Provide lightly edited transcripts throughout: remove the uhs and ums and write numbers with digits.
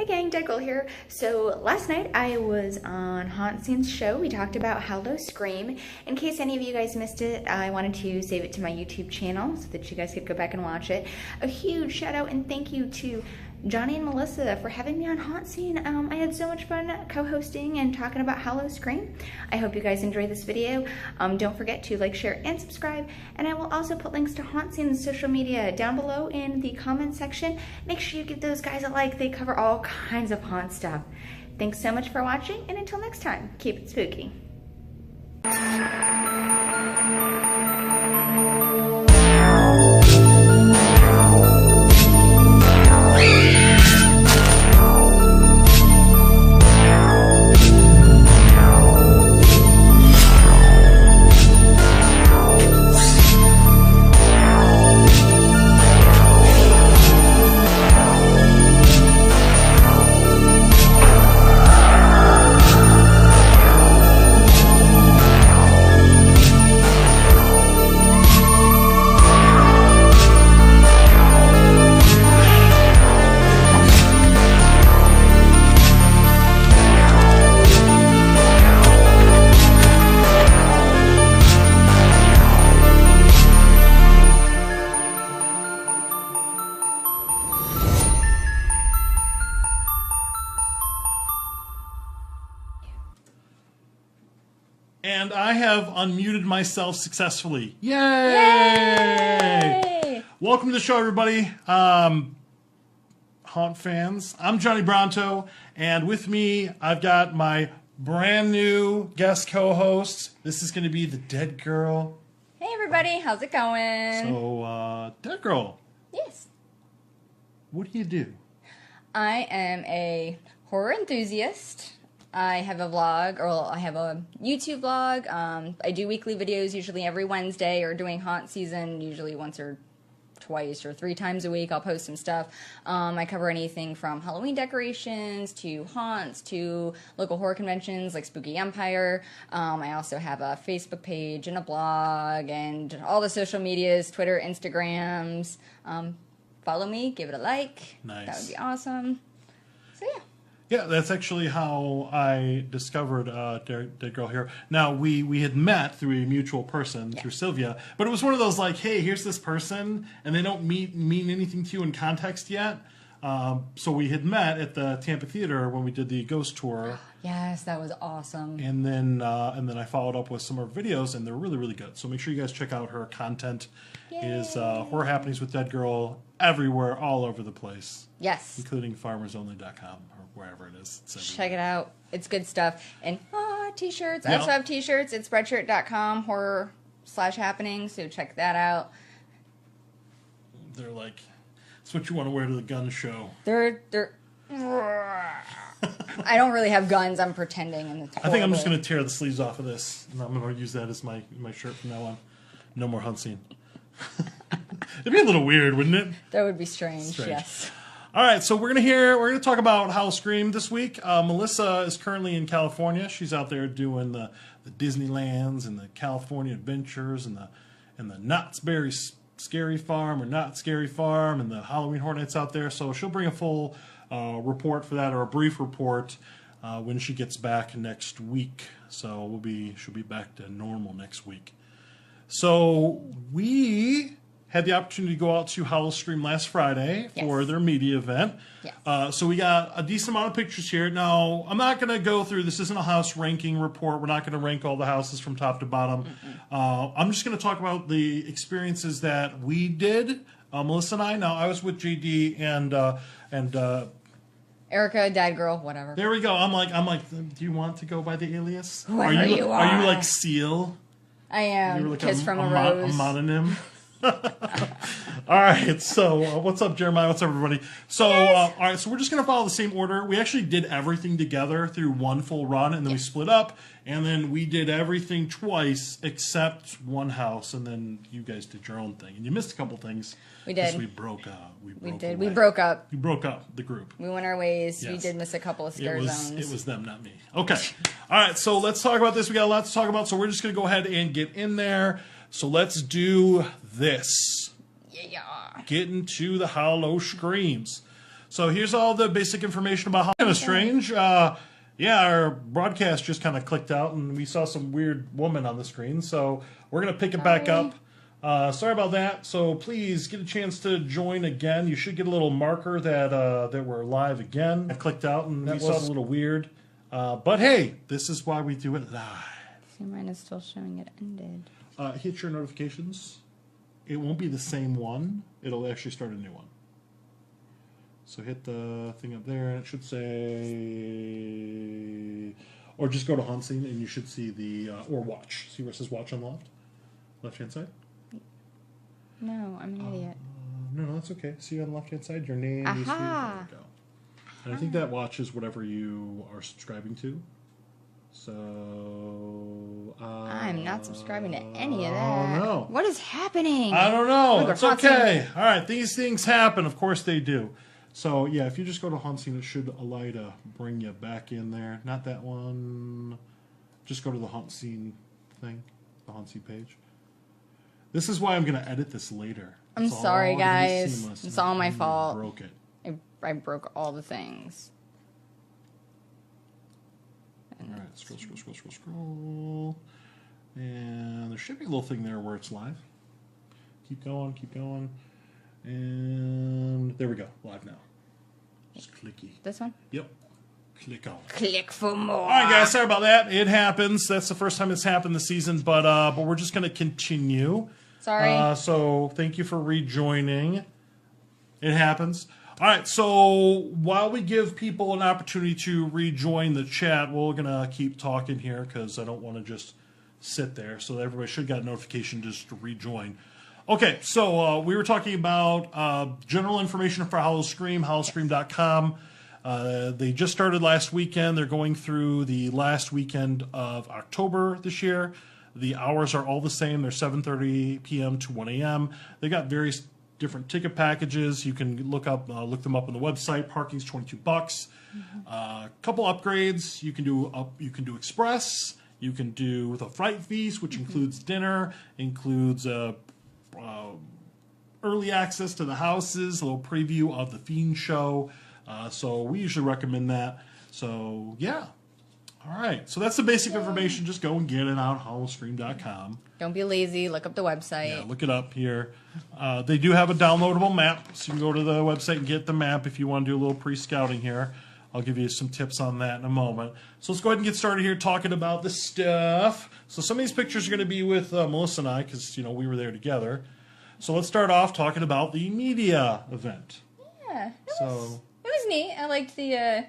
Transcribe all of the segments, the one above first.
Hey gang, Dead Girl here. So last night I was on HauntScene's show. We talked about Howl-o-scream. In case any of you guys missed it, I wanted to save it to my YouTube channel so that you guys could go back and watch it. A huge shout out and thank you to Johnny and Melissa for having me on HauntScene. I had so much fun co-hosting and talking about Howl-o-scream. I hope you guys enjoy this video. Don't forget to like, share, and subscribe. And I will also put links to HauntScene's social media down below in the comment section. Make sure you give those guys a like. They cover all kinds of haunt stuff. Thanks so much for watching, and until next time, keep it spooky. And I have unmuted myself successfully. Yay! Yay! Welcome to the show, everybody. Haunt fans. I'm Johnny Bronto, and with me, I've got my brand new guest co-host. This is going to be the Dead Girl. Hey everybody, how's it going? So, Dead Girl. Yes. What do you do? I am a horror enthusiast. I have a vlog, or I have a YouTube vlog. I do weekly videos, usually every Wednesday, or doing haunt season, usually once or twice or 3 times a week. I'll post some stuff. I cover anything from Halloween decorations to haunts to local horror conventions like Spooky Empire. I also have a Facebook page and a blog and all the social medias, Twitter, Instagrams. Follow me, give it a like. Nice. That would be awesome. So yeah. Yeah, that's actually how I discovered Dead Girl here. Now, we had met through a mutual person, through Sylvia, but it was one of those like, hey, here's this person, and they don't mean anything to you in context yet. So we had met at the Tampa Theater when we did the ghost tour. Yes, that was awesome. And then I followed up with some of her videos, and they're really, really good. So make sure you guys check out her content. Is Horror Happenings with Dead Girl everywhere, all over the place. Yes. Including farmersonly.com or wherever it is. Check it out. It's good stuff. And t-shirts. I Yeah. also have t-shirts at spreadshirt.com, horror/happenings, so check that out. They're like, it's what you want to wear to the gun show. They're I don't really have guns. I'm pretending. And it's I think I'm just horrible. going to tear the sleeves off of this, and I'm going to use that as my shirt from now on. No more HauntScene. It'd be a little weird, wouldn't it? That would be strange. Yes. All right, so we're gonna talk about Howl-o-scream this week. Melissa is currently in California. She's out there doing the Disneylands and the California Adventures and the Knott's Berry Scary Farm or Not Scary Farm and the Halloween Horror Nights out there. So she'll bring a full report for that, or a brief report when she gets back next week. So she'll be back to normal next week. So we had the opportunity to go out to Howl-o-scream last Friday for their media event. Yes. So we got a decent amount of pictures here. Now, I'm not going to go through, this isn't a house ranking report. We're not going to rank all the houses from top to bottom. I'm just going to talk about the experiences that we did, Melissa and I. Now, I was with JD and Erica, Dead Girl, whatever. there we go. I'm like, do you want to go by the alias? Whoever you Are you are. like Seal? I You am. were like Kiss from a a Rose. mononym. All right, so what's up, Jeremiah? What's up, everybody? So, all right, so we're just going to follow the same order. We actually did everything together through one full run, and then we split up, and then we did everything twice except one house, and then you guys did your own thing. And you missed a couple things. We did. 'cause we broke up. We did. We broke up. We broke up, the group. We went our ways. We Yes. did miss a couple of scare zones. It was them, not me. Okay. All right, so let's talk about this. We got a lot to talk about, so we're just going to go ahead and get in there. So let's do this. Yeah. Get into the Howl-o-screams. So here's all the basic information about how. Kind of strange. Yeah, our broadcast just kind of clicked out, and we saw some weird woman on the screen. So we're gonna pick it back up. Sorry about that. So please get a chance to join again. You should get a little marker that we're live again. I clicked out, and that was a little weird. But hey, this is why we do it live. See, mine is still showing it ended. Hit your notifications. It won't be the same one. It'll actually start a new one. So hit the thing up there, and it should say, or just go to HauntScene, and you should see the, or watch. See where it says watch on the left? Left-hand side? No, I'm an idiot. No, that's okay. See on the left-hand side, your name. Aha! There we go. And I think that watches whatever you are subscribing to. So, I'm not subscribing to any of that. Oh, no. What is happening? I don't know. It's okay. All right, these things happen. Of course they do. So, yeah, if you just go to HauntScene, it should allow you to bring you back in there. Not that one. Just go to the HauntScene thing, the HauntScene page. This is why I'm going to edit this later. I'm sorry, guys. It's all my fault. Broke it. I broke all the things. All right, scroll. And there should be a little thing there where it's live. Keep going. And there we go, live now. Just clicky. This one? Yep. Click on it. Click for more. All right, guys, sorry about that. It happens. That's the first time it's happened this season, but we're just going to continue. Sorry. So thank you for rejoining. It happens. All right, so while we give people an opportunity to rejoin the chat, we're going to keep talking here because I don't want to just sit there. So everybody should get a notification just to rejoin. Okay, so we were talking about general information for Howl-o-scream, Howl-o-scream.com. They just started last weekend. They're going through the last weekend of October this year. The hours are all the same. They're 7:30 p.m. to 1 a.m. They got various different ticket packages. You can look them up on the website. Parking's $22. A couple upgrades. You can do express. You can do the fright feast, which includes dinner, includes early access to the houses, a little preview of the Fiends show. So we usually recommend that. So yeah. All right. So that's the basic information. Just go and get it out, Howl-o-scream.com. Don't be lazy. Look up the website. Yeah, look it up here. They do have a downloadable map, so you can go to the website and get the map if you want to do a little pre-scouting here. I'll give you some tips on that in a moment. So let's go ahead and get started here talking about the stuff. So some of these pictures are going to be with Melissa and I because, we were there together. So let's start off talking about the media event. Yeah. It was neat. I liked the...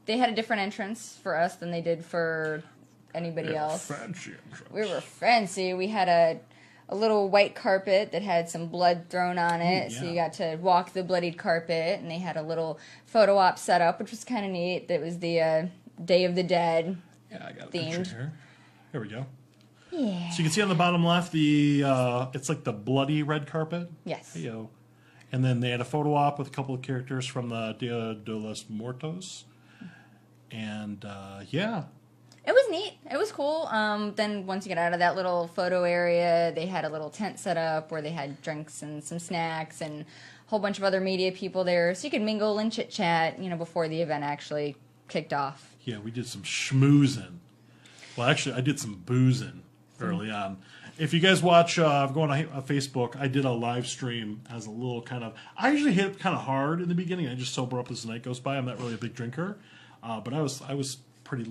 They had a different entrance for us than they did for anybody else. Fancy entrance. We were fancy. We had a little white carpet that had some blood thrown on it, so you got to walk the bloodied carpet, and they had a little photo op set up, which was kind of neat. That was the Day of the Dead. Yeah, I got a picture here. Here we go. Yeah. So you can see on the bottom left, it's like the bloody red carpet. Yes. Hey-yo. And then they had a photo op with a couple of characters from the Dia de los Muertos. And, yeah. It was neat. It was cool. Then once you get out of that little photo area, they had a little tent set up where they had drinks and some snacks and a whole bunch of other media people there. So you could mingle and chit-chat, before the event actually kicked off. Yeah, we did some schmoozing. Well, actually, I did some boozing early on. If you guys watch, going on Facebook, I did a live stream as a little kind of... I usually hit kind of hard in the beginning. I just sober up as the night goes by. I'm not really a big drinker. But I was pretty.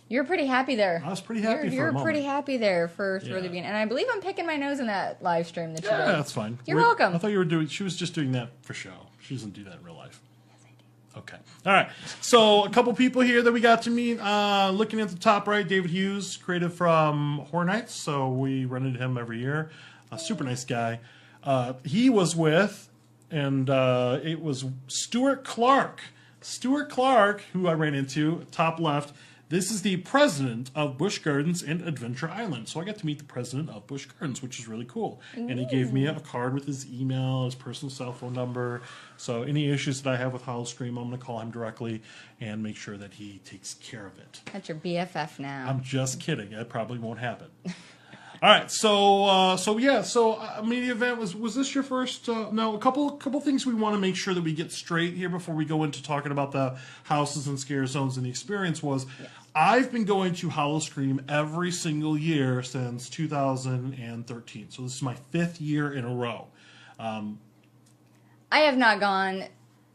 You were pretty happy there. I was pretty happy for a moment. You were pretty happy there for the beginning, and I believe I'm picking my nose in that live stream that you did. Yeah, that's fine. You're welcome. I thought you were doing. She was just doing that for show. She doesn't do that in real life. Yes, I do. Okay. All right. So a couple people here that we got to meet. Looking at the top right, David Hughes, creative from Horror Nights. So we run into him every year. A super nice guy. He was with, and it was Stuart Clark. Stuart Clark, who I ran into, top left, this is the president of Busch Gardens and Adventure Island. So I got to meet the president of Busch Gardens, which is really cool. Ooh. And he gave me a card with his email, his personal cell phone number. So any issues that I have with Howl-o-scream, I'm going to call him directly and make sure that he takes care of it. That's your BFF now. I'm just kidding. That probably won't happen. All right, so media event was this your first? No, a couple things we want to make sure that we get straight here before we go into talking about the houses and scare zones and the experience was. Yes. I've been going to Howl-o-scream every single year since 2013, so this is my 5th year in a row. I have not gone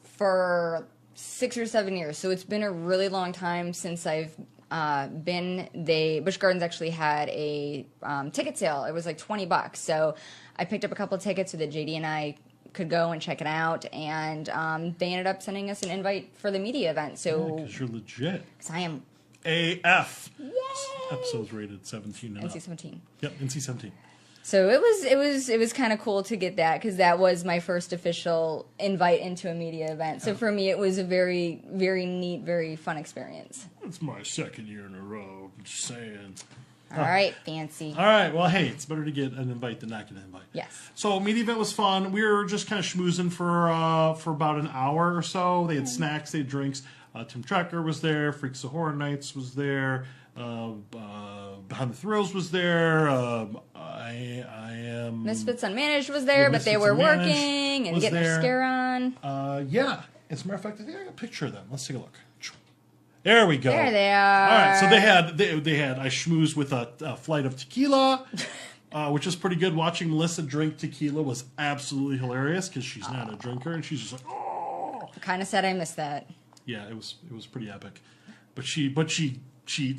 for 6 or 7 years, so it's been a really long time since I've Busch Gardens actually had a ticket sale. It was like $20, so I picked up a couple of tickets so that JD and I could go and check it out, and they ended up sending us an invite for the media event. So because you're legit. Because I am AF. Yay! Episodes rated 17 and NC-17. Yep, NC-17. So it was kind of cool to get that because that was my first official invite into a media event. So for me, it was a very, very neat, very fun experience. It's my 2nd year in a row. I'm just saying. All right, fancy. All right, well, hey, it's better to get an invite than not get an invite. Yes. So media event was fun. We were just kind of schmoozing for about an hour or so. They had snacks, they had drinks. Tim Tracker was there. Freaks of Horror Nights was there. Behind the Thrills was there. I am Misfits Unmanaged was there, but they were working and getting their scare on. Yeah. As a matter of fact, I think I got a picture of them. Let's take a look. There we go. There they are. All right, so they had I schmoozed with a flight of tequila, which was pretty good. Watching Melissa drink tequila was absolutely hilarious because she's not a drinker and she's just like, oh. Kind of sad I missed that. Yeah, it was pretty epic, but she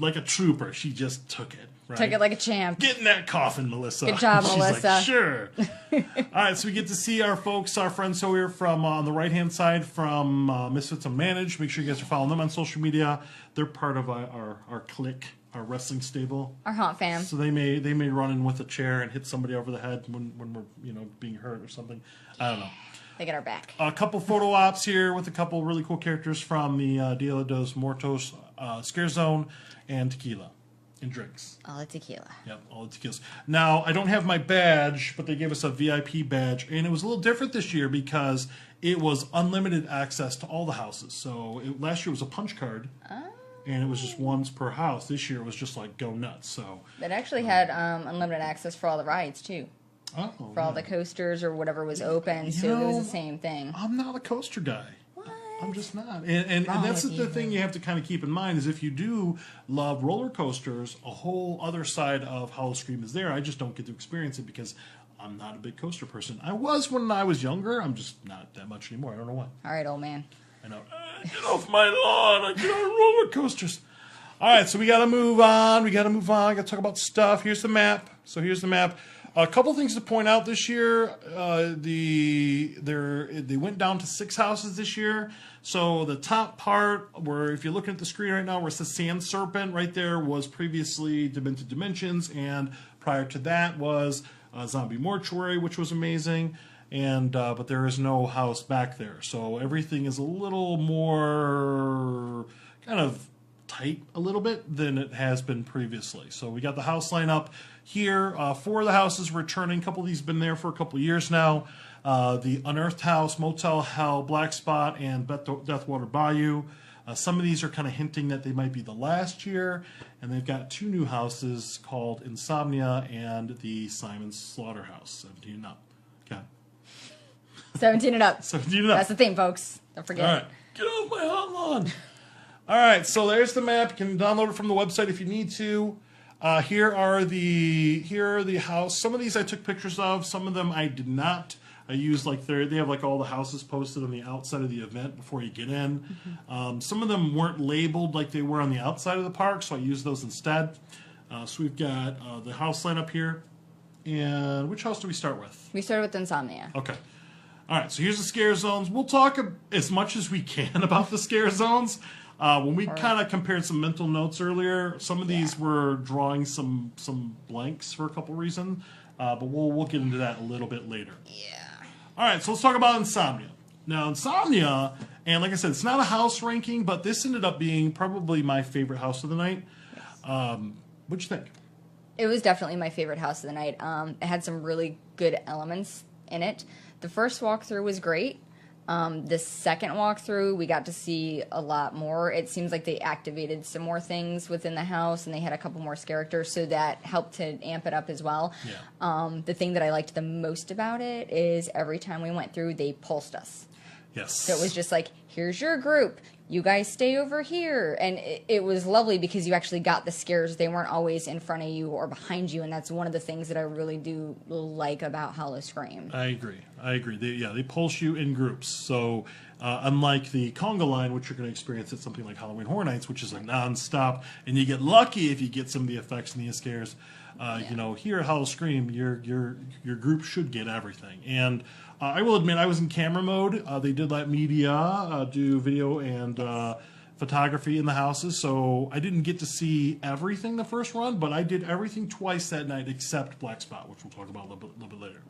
like a trooper. She just took it. Right? Took it like a champ. Get in that coffin, Melissa. Good job, She's Melissa. Like, sure. All right, so we get to see our folks, our friends over here from on the right-hand side from Misfits Unmanaged. Make sure you guys are following them on social media. They're part of our clique, our wrestling stable. Our haunt fam. So they may run in with a chair and hit somebody over the head when we're being hurt or something. I don't know. They get our back. A couple photo ops here with a couple really cool characters from the Dia de los Muertos Scare Zone and Tequila and drinks. All the tequila. Yep, all the tequilas. Now, I don't have my badge, but they gave us a VIP badge, and it was a little different this year because it was unlimited access to all the houses. So last year was a punch card, and it was just ones per house. This year it was just like go nuts. So it actually had unlimited access for all the rides too. Oh, for all the coasters or whatever was open, so it was the same thing. I'm not a coaster guy. What? I'm just not. And that's the thing you have to kind of keep in mind is if you do love roller coasters, a whole other side of Howl-o-scream is there. I just don't get to experience it because I'm not a big coaster person. I was when I was younger. I'm just not that much anymore. I don't know why. All right, old man. I know. Get off my lawn. I get on roller coasters. All right, so we got to move on. We got to talk about stuff. Here's the map. So here's the map. A couple things to point out this year. They went down to 6 houses this year. So the top part, where if you're looking at the screen right now, where it says Sand Serpent, right there was previously Demented Dimensions, and prior to that was Zombie Mortuary, which was amazing. And but there is no house back there, so everything is a little more kind of tight a little bit than it has been previously. So we got the house lineup here. 4 of the houses returning. A couple of these have been there for a couple of years now. The Unearthed House, Motel Hell, Black Spot, and Deathwater Bayou. Some of these are kind of hinting that they might be the last year. And they've got 2 new houses called Insomnia and the Simon Slaughterhouse, 17 and up. Okay. 17 and up. 17 and up. That's the theme, folks. Don't forget. All right. Get off my hot lawn. All right, so there's the map. You can download it from the website if you need to. Here are the house. Some of these I took pictures of. Some of them I did not. I used they have like all the houses posted on the outside of the event before you get in. Mm-hmm. Some of them weren't labeled like they were on the outside of the park, so I used those instead. So we've got the house lineup here. And which house do we start with? We started with Insomnia. Okay. All right, so here's the scare zones. We'll talk as much as we can about the scare zones. When we kind of compared some mental notes earlier, some of these were drawing some blanks for a couple reasons, but we'll get into that a little bit later. Yeah. All right, so let's talk about Insomnia. Now, Insomnia, and like I said, it's not a house ranking, but this ended up being probably my favorite house of the night. Yes. What'd you think? It was definitely my favorite house of the night. It had some really good elements in it. The first walkthrough was great. The second walkthrough, we got to see a lot more. It seems like they activated some more things within the house, and they had a couple more characters, so that helped to amp it up as well. Yeah. The thing that I liked the most about it is every time we went through, they pulsed us. Yes. So it was just like, here's your group. You guys stay over here. And it was lovely because you actually got the scares. They weren't always in front of you or behind you. And that's one of the things that I really do like about Howl-o-scream. I agree. They pulse you in groups. So unlike the conga line, which you're going to experience at something like Halloween Horror Nights, which is a nonstop, and you get lucky if you get some of the effects and the scares. You know, here at Howl-o-scream, your group should get everything. And I will admit, I was in camera mode. They did let media do video and photography in the houses, so I didn't get to see everything the first run, but I did everything twice that night except Black Spot, which we'll talk about a little bit later.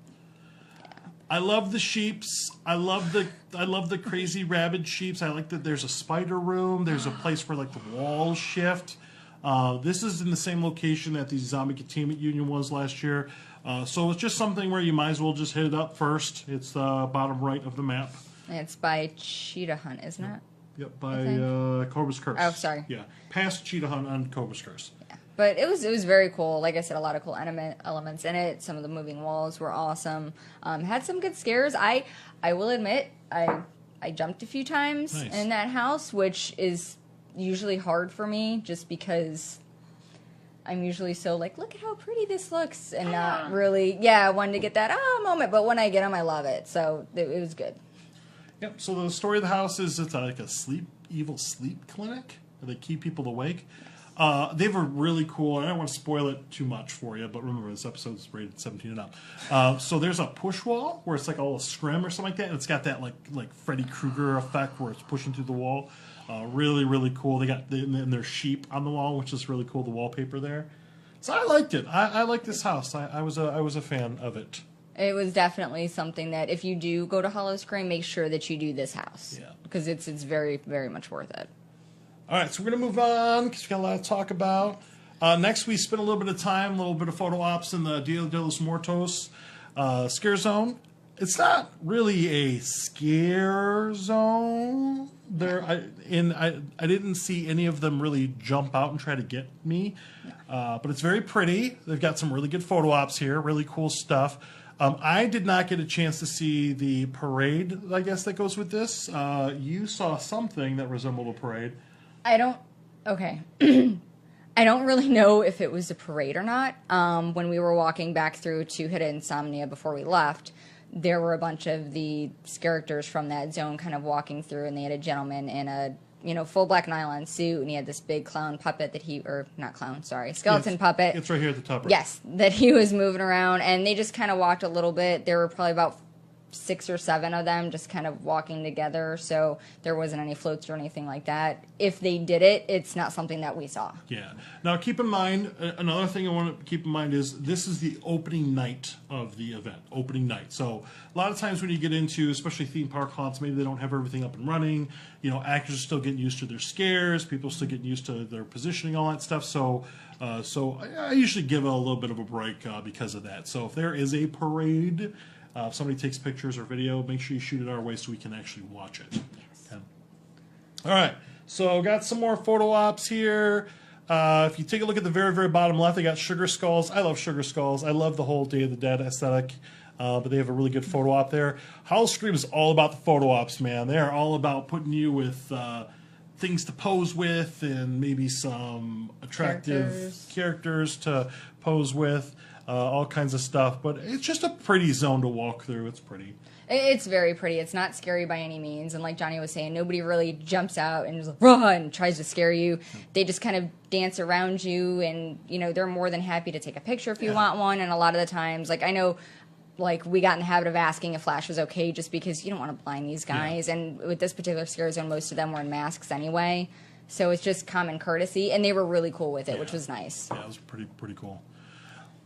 I love the sheeps. I love the crazy rabid sheeps. I like that there's a spider room. There's a place where like the walls shift. This is in the same location that the Zombie Containment Union was last year. So it's just something where you might as well just hit it up first. It's the bottom right of the map. It's by Cheetah Hunt, isn't it? Yep, by Cobra's Curse. Oh, sorry. Yeah, past Cheetah Hunt on Cobra's Curse. Yeah. But it was very cool. Like I said, a lot of cool elements in it. Some of the moving walls were awesome. Had some good scares. I will admit, I jumped a few times in that house, which is usually hard for me just because I'm usually so like, look at how pretty this looks, and not really, wanting to get that moment. But when I get them, I love it. So it was good. Yep. So the story of the house is it's like a evil sleep clinic. They keep people awake. They have a really cool, and I don't want to spoil it too much for you, but remember this episode is rated 17 and up. So there's a push wall where it's like all a scrim or something like that, and it's got that like Freddy Krueger effect where it's pushing through the wall. Really, really cool. They got and there's sheep on the wall, which is really cool. The wallpaper there. So I liked it. I liked this house. I was a fan of it. It was definitely something that if you do go to Howl-o-scream, make sure that you do this house. Yeah. Because it's very, very much worth it. All right, so we're going to move on because we've got a lot to talk about. Next, we spent a little bit of time, a little bit of photo ops in the Dia de los Muertos scare zone. It's not really a scare zone. I didn't see any of them really jump out and try to get me. But it's very pretty. They've got some really good photo ops here, really cool stuff. I did not get a chance to see the parade, I guess, that goes with this. You saw something that resembled a parade. Okay. I don't really know if it was a parade or not. When we were walking back through to hit Insomnia before we left, there were a bunch of the characters from that zone kind of walking through, and they had a gentleman in a full black nylon suit, and he had this big clown puppet skeleton puppet. It's right here at the top right. Yes, that he was moving around, and they just kind of walked a little bit. There were probably about 6 or 7 of them just kind of walking together, so there wasn't any floats or anything like that. If they did it, it's not something that we saw. Yeah. Now keep in mind, another thing I want to keep in mind is this is the opening night of the event, opening night. So a lot of times when you get into, especially theme park haunts, maybe they don't have everything up and running. Actors are still getting used to their scares, people are still getting used to their positioning, all that stuff. So I usually give it a little bit of a break because of that. So if there is a parade, if somebody takes pictures or video, make sure you shoot it our way so we can actually watch it. Yes. Okay. All right, so got some more photo ops here. If you take a look at the very, very bottom left, they got sugar skulls. I love sugar skulls. I love the whole Day of the Dead aesthetic, but they have a really good photo op there. Howl-o-scream is all about the photo ops, man. They are all about putting you with things to pose with and maybe some attractive characters to pose with. All kinds of stuff, but it's just a pretty zone to walk through. It's pretty. It's very pretty. It's not scary by any means, and like Johnny was saying, nobody really jumps out and just run and tries to scare you. They just kind of dance around you, and they're more than happy to take a picture if you want one. And a lot of the times, like I know, like we got in the habit of asking if flash was okay, just because you don't want to blind these guys. Yeah. And with this particular scare zone, most of them were in masks anyway, so it's just common courtesy, and they were really cool with it, which was nice. Yeah, it was pretty cool.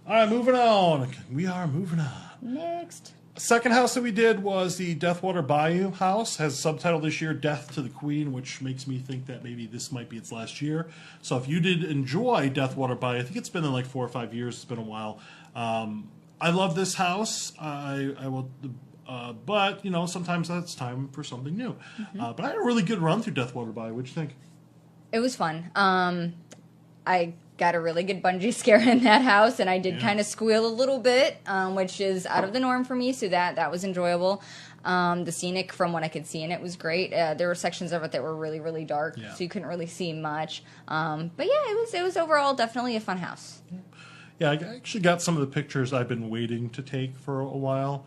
All right, moving on. We are moving on. Next. Second house that we did was the Deathwater Bayou house. Has a subtitle this year, Death to the Queen, which makes me think that maybe this might be its last year. So if you did enjoy Deathwater Bayou, I think it's been there like 4 or 5 years. It's been a while. I love this house. But, sometimes that's time for something new. But I had a really good run through Deathwater Bayou. What'd you think? It was fun. I got a really good bungee scare in that house, and I did kind of squeal a little bit, which is out of the norm for me, so that was enjoyable. The scenic, from what I could see in it, was great. There were sections of it that were really, really dark, so you couldn't really see much. But yeah, it was overall definitely a fun house. Yeah, I actually got some of the pictures I've been waiting to take for a while.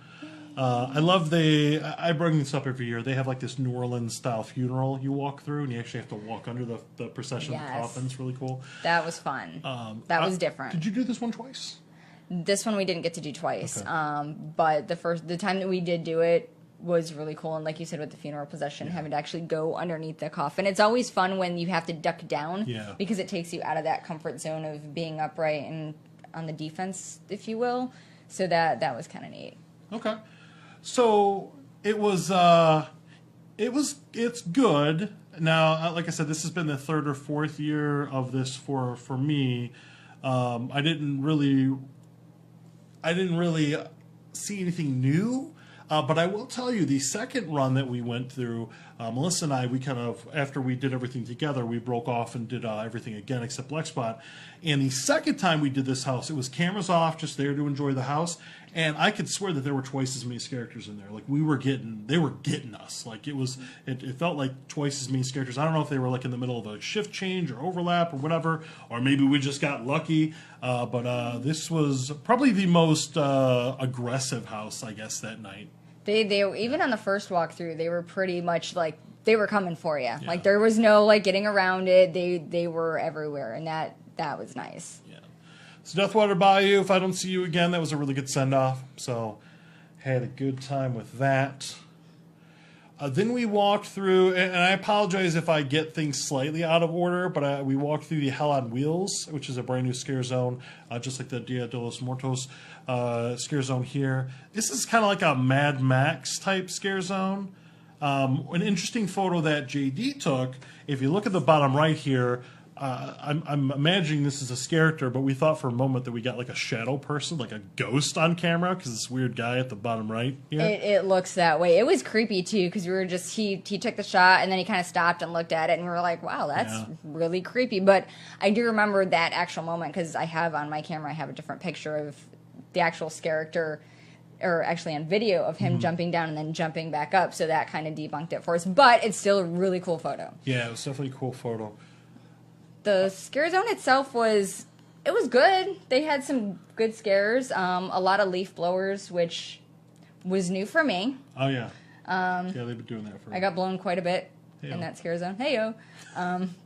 I love I bring this up every year. They have like this New Orleans style funeral you walk through, and you actually have to walk under the procession of the coffins. Really cool. That was fun. That was different. Did you do this one twice? This one we didn't get to do twice. Okay. But the time that we did do it was really cool, and like you said with the funeral procession, having to actually go underneath the coffin. It's always fun when you have to duck down because it takes you out of that comfort zone of being upright and on the defense, if you will. So that was kind of neat. Okay. So it's good. Now, like I said, this has been the third or fourth year of this for me. I didn't really see anything new. But I will tell you, the second run that we went through, Melissa and I, we kind of, after we did everything together, we broke off and did everything again except Black Spot. And the second time we did this house, it was cameras off, just there to enjoy the house. And I could swear that there were twice as many characters in there. Like they were getting us. Like it felt like twice as many characters. I don't know if they were like in the middle of a shift change or overlap or whatever, or maybe we just got lucky. But this was probably the most aggressive house, I guess, that night. They even on the first walkthrough, they were pretty much like they were coming for you. Yeah. Like there was no like getting around it. They were everywhere, and that was nice. Yeah. So Deathwater Bayou, if I don't see you again, that was a really good send off. So had a good time with that. Then we walked through, and I apologize if I get things slightly out of order, but we walked through the Hell on Wheels, which is a brand new scare zone, just like the Dia de los Muertos scare zone here. This is kind of like a Mad Max type scare zone. An interesting photo that JD took, if you look at the bottom right here, I'm imagining this is a character, but we thought for a moment that we got like a shadow person, like a ghost on camera, because this weird guy at the bottom right here. It looks that way. It was creepy too, because we were just he took the shot and then he kind of stopped and looked at it, and we were like, wow, that's really creepy. But I do remember that actual moment because I have on my camera, I have a different picture of the actual character, or actually on video of him jumping down and then jumping back up, so that kind of debunked it for us. But it's still a really cool photo. Yeah, it was definitely a cool photo. The scare zone itself was good. They had some good scares. A lot of leaf blowers, which was new for me. Oh yeah. Yeah, they've been doing that for. I got blown quite a bit in that scare zone. Heyo.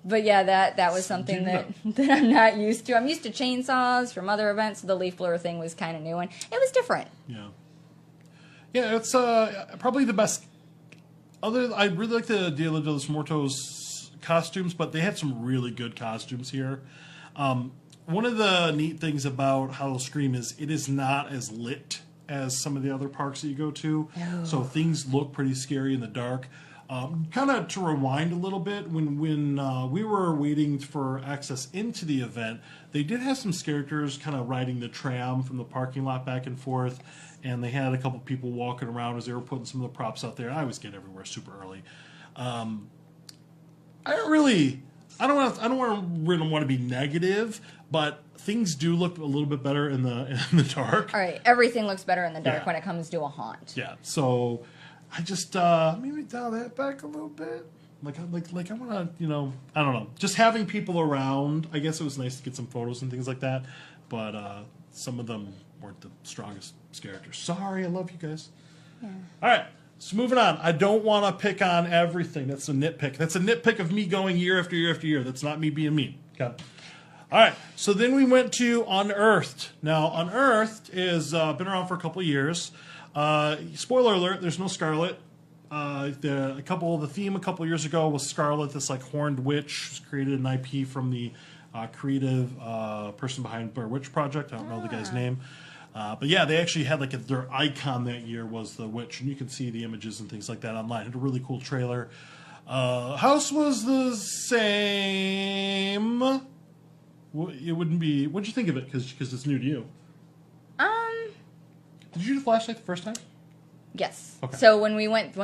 But yeah, that was something that I'm not used to. I'm used to chainsaws from other events. So the leaf blower thing was kind of new, and it was different. Yeah. Yeah, it's probably the best. I really like the Dia de los Muertos costumes, but they had some really good costumes here. One of the neat things about Howl-o-scream is it is not as lit as some of the other parks that you go to. Oh. So things look pretty scary in the dark. Kind of to rewind a little bit, when we were waiting for access into the event, they did have some characters kind of riding the tram from the parking lot back and forth, and they had a couple people walking around as they were putting some of the props out there. I always get everywhere super early. I don't want to be negative, but things do look a little bit better in the dark. All right, everything looks better in the dark when it comes to a haunt. Yeah, so I just maybe dial that back a little bit. Like I want to, I don't know. Just having people around. I guess it was nice to get some photos and things like that, but some of them weren't the strongest characters. Sorry, I love you guys. Yeah. All right. So moving on, I don't want to pick on everything. That's a nitpick. That's a nitpick of me going year after year after year. That's not me being mean. Okay. All right. So then we went to Unearthed. Now, Unearthed is been around for a couple of years. Spoiler alert: there's no Scarlet. The theme a couple of years ago was Scarlet, this like horned witch, who's created an IP from the creative person behind Blair Witch Project. I don't know the guy's name. But yeah, they actually had like their icon that year was the witch, and you can see the images and things like that online. It had a really cool trailer. House was the same. It wouldn't be. What'd you think of it? Because it's new to you. Did you do the flashlight the first time? Yes. Okay. So when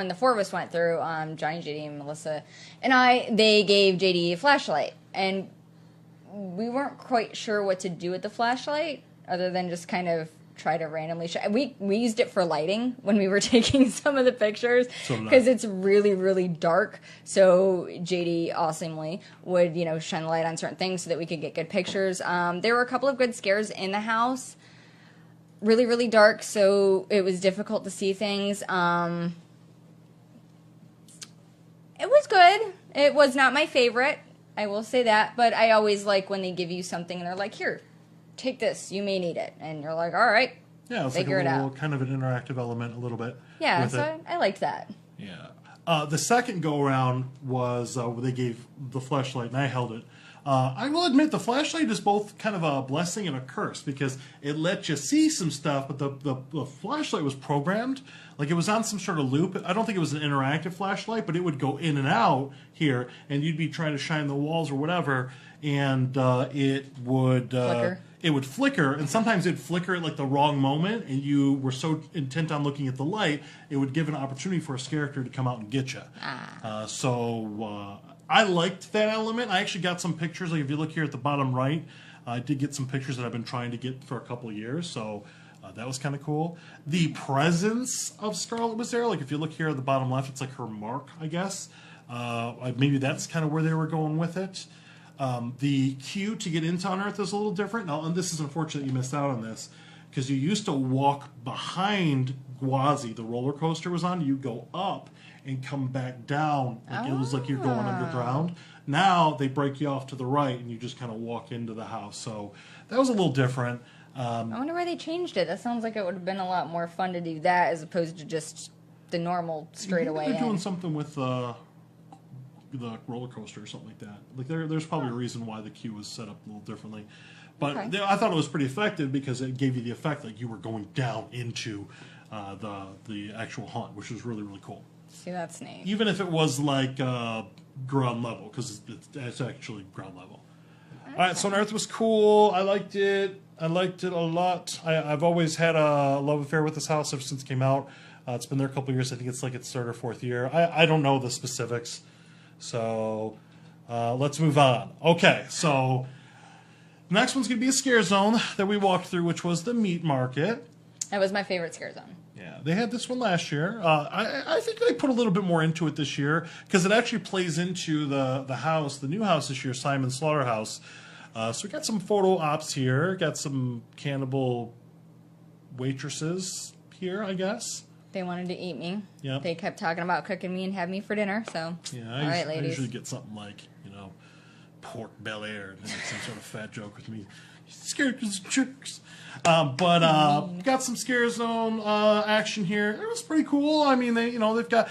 the four of us went through, Johnny, JD, and Melissa, and they gave JD a flashlight, and we weren't quite sure what to do with the flashlight, other than just kind of try to randomly shine. We used it for lighting when we were taking some of the pictures, because it's really, really dark. So JD awesomely would, shine the light on certain things so that we could get good pictures. There were a couple of good scares in the house. Really, really dark, so it was difficult to see things. It was good. It was not my favorite, I will say that, but I always like when they give you something and they're like, here, take this, you may need it. And you're like, all right, yeah, it's figure like a it little out. kind of an interactive element a little bit. Yeah, so I liked that. Yeah. The second go-around was they gave the flashlight, and I held it. I will admit the flashlight is both kind of a blessing and a curse, because it let you see some stuff, but the flashlight was programmed. Like, it was on some sort of loop. I don't think it was an interactive flashlight, but it would go in and out here, and you'd be trying to shine the walls or whatever, and it would... Flicker. It would flicker, and sometimes it'd flicker at like the wrong moment, and you were so intent on looking at the light, it would give an opportunity for a character to come out and get you. So I liked that element. I actually got some pictures. Like, if you look here at the bottom right, I did get some pictures that I've been trying to get for a couple of years, so that was kind of cool. The presence of Scarlet was there. Like, if you look here at the bottom left, it's like her mark, I guess. Maybe that's kind of where they were going with it. The queue to get into Unearthed is a little different. Now, and this is unfortunate you missed out on this, because you used to walk behind Gwazi, the roller coaster was on. You go up and come back down. Like, it was like you're going underground. Now they break you off to the right, and you just kind of walk into the house. So that was a little different. I wonder why they changed it. That sounds like it would have been a lot more fun to do that as opposed to just the normal straightaway. They're doing something with the roller coaster or something like that. Like, there's probably a reason why the queue was set up a little differently. But okay. I thought it was pretty effective, because it gave you the effect like you were going down into the actual haunt, which was really, really cool. See, that's neat. Even if it was like ground level, because it's actually ground level. Okay. All right, so Unearthed was cool. I liked it. I liked it a lot. I've always had a love affair with this house ever since it came out. It's been there a couple of years. I think it's like its third or fourth year. I don't know the specifics. So let's move on. Okay, so next one's going to be a scare zone that we walked through, which was the meat market. That was my favorite scare zone. Yeah, they had this one last year. I think they put a little bit more into it this year, because it actually plays into the house, the new house this year, Simon's Slaughterhouse. So we got some photo ops here. Got some cannibal waitresses here, I guess. They wanted to eat me. Yep. They kept talking about cooking me and have me for dinner. So, yeah, all right, I ladies. usually get something like, pork Bel Air, and then some sort of fat joke with me. Scared because of jerks. But got some scare zone action here. It was pretty cool. I mean, they've got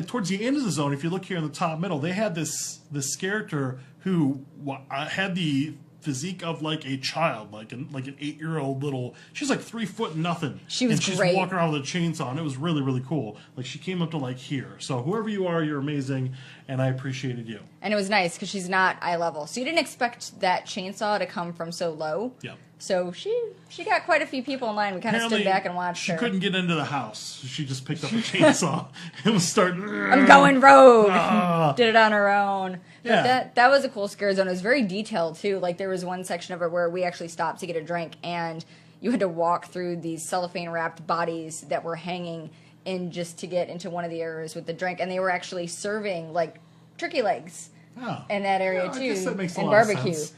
towards the end of the zone. If you look here in the top middle, they had this character who had the physique of like a child, like an 8-year-old little. She's like 3 foot and nothing. She was and she's great. walking around with a chainsaw, and it was really, really cool. Like, she came up to like here. So whoever you are, you're amazing, and I appreciated you. And it was nice because she's not eye level, so you didn't expect that chainsaw to come from so low. Yeah. So she got quite a few people in line. We kind of stood back and watched her. She couldn't get into the house. She just picked up a chainsaw and was starting. I'm going rogue. Did it on her own. Yeah. But that was a cool scare zone. It was very detailed too. Like, there was one section of it where we actually stopped to get a drink, and you had to walk through these cellophane wrapped bodies that were hanging in just to get into one of the areas with the drink, and they were actually serving like turkey legs in that area too, I guess that makes a and lot of barbecue. sense.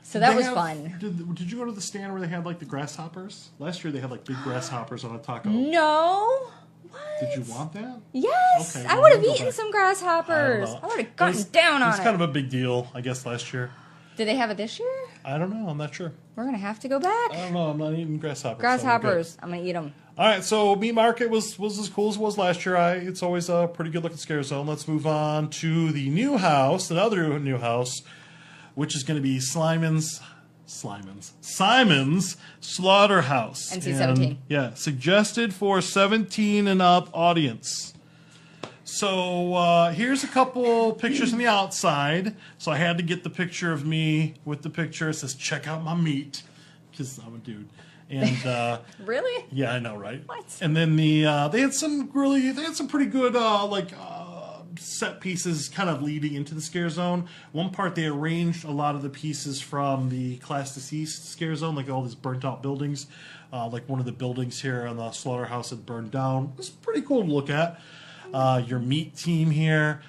So that was fun. Did you go to the stand where they had like the grasshoppers? Last year they had like big grasshoppers on a taco. No. What? Did you want that? Yes. Okay, I well, would have we'll go eaten back. some grasshoppers. I would have gotten down on it. It's kind of a big deal, I guess, last year. Did they have it this year? I don't know. I'm not sure. We're going to have to go back. I don't know. I'm not eating grasshoppers. Grasshoppers. So I'm going to eat them. all right, so Meat Market was as cool as it was last year. It's always a pretty good looking scare zone. Let's move on to the new house, another new house, which is going to be Simon's Slaughterhouse. NC-17. And, yeah, suggested for 17 and up audience. So here's a couple pictures from the outside. So I had to get the picture of me with the picture. It says, check out my meat, because I'm a dude. And Really? yeah, I know, right? What? And then they had some pretty good set pieces kind of leading into the scare zone. One part they arranged a lot of the pieces from the Class Deceased scare zone, like all these burnt out buildings. Like one of the buildings here on the slaughterhouse had burned down. It was pretty cool to look at. Your meat team here.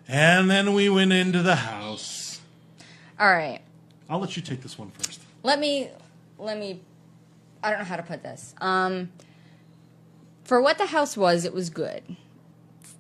And then we went into the house. All right. I'll let you take this one first. Let me. I don't know how to put this. For what the house was, it was good.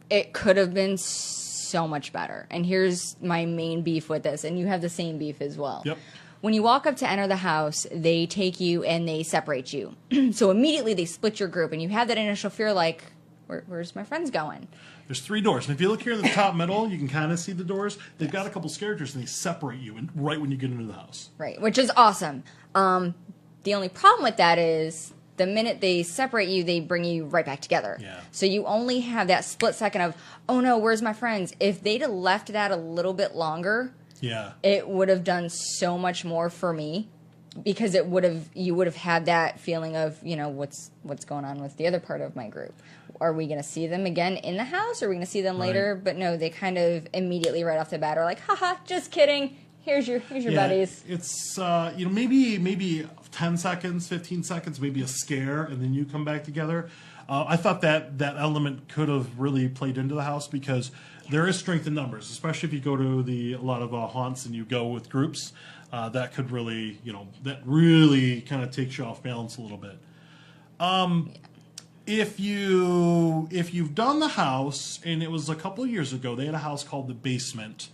It could have been so much better. And here's my main beef with this, and you have the same beef as well. Yep. When you walk up to enter the house, they take you and they separate you. So immediately they split your group, and you have that initial fear like, where's my friends going? There's 3 doors. And if you look here in the top middle, you can kind of see the doors. They've got a couple characters, and they separate you right when you get into the house. Right, which is awesome. The only problem with that is the minute they separate you, they bring you right back together. Yeah. So you only have that split second of, oh no, where's my friends? If they'd have left that a little bit longer, yeah, it would have done so much more for me, because you would have had that feeling of, what's going on with the other part of my group. Are we going to see them again in the house? Or are we going to see them later? But no, they kind of immediately right off the bat are like, haha, just kidding. Here's your buddies. It's maybe 10 seconds, 15 seconds, maybe a scare, and then you come back together. I thought that element could have really played into the house, because there is strength in numbers, especially if you go to a lot of haunts and you go with groups. That could really, that really kind of takes you off balance a little bit. If you've done the house, and it was a couple of years ago, they had a house called The Basement.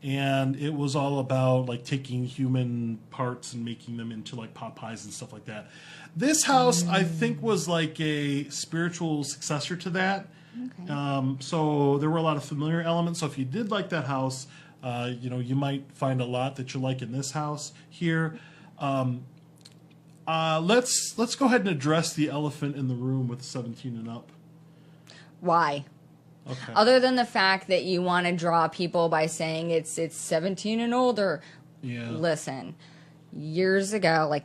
And it was all about like taking human parts and making them into like pot pies and stuff like that. This house, I think, was like a spiritual successor to that. Okay. So there were a lot of familiar elements. So if you did like that house, you might find a lot that you like in this house here. Let's go ahead and address the elephant in the room with 17 and up. Why? Okay. Other than the fact that you want to draw people by saying it's 17 and older. Yeah. Listen, years ago, like